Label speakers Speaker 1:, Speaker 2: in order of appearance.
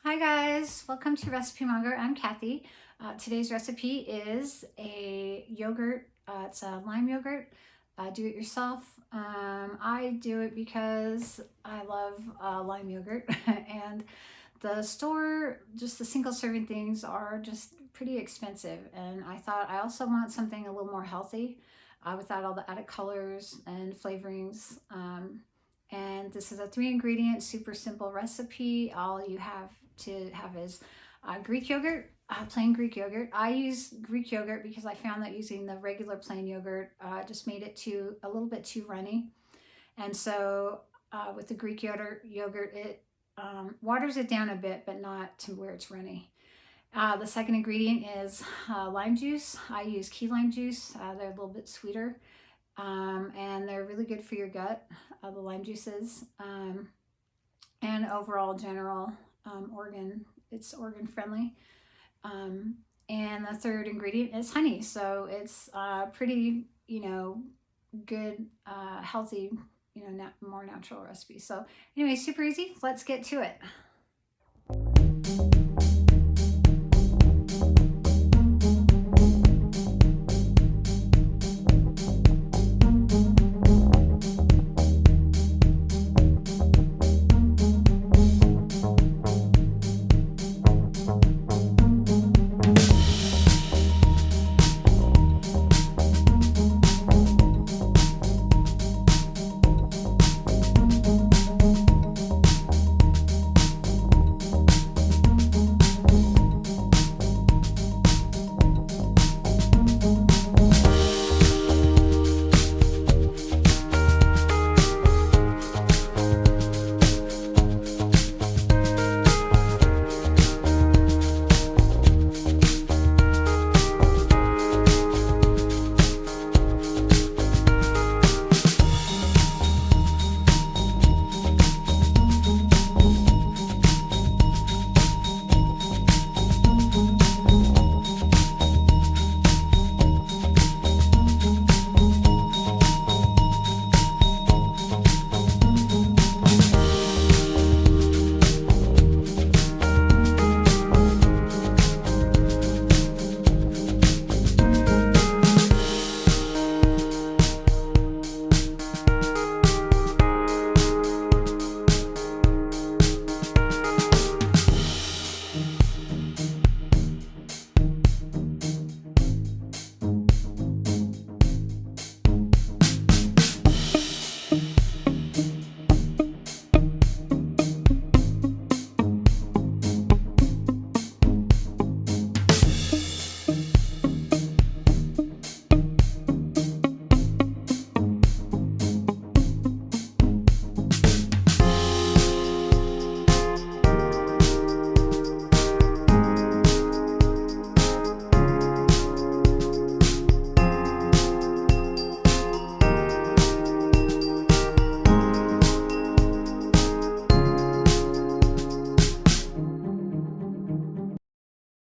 Speaker 1: Hi guys, welcome to Recipe Monger. I'm Kathy. Today's recipe is a yogurt. It's a lime yogurt. Do it yourself. I do it because I love lime yogurt and the store, just the single serving things are just pretty expensive. And I thought I also want something a little more healthy without all the added colors and flavorings. And this is a 3-ingredient, super simple recipe. All you have to have is Greek yogurt, plain Greek yogurt. I use Greek yogurt because I found that using the regular plain yogurt just made it a little bit too runny. And so with the Greek yogurt, it waters it down a bit, but not to where it's runny. The second ingredient is lime juice. I use key lime juice. They're a little bit sweeter. And they're really good for your gut, the lime juices, and overall general it's organ friendly. And the third ingredient is honey. So it's pretty, good, healthy, more natural recipe. So anyway, super easy. Let's get to it.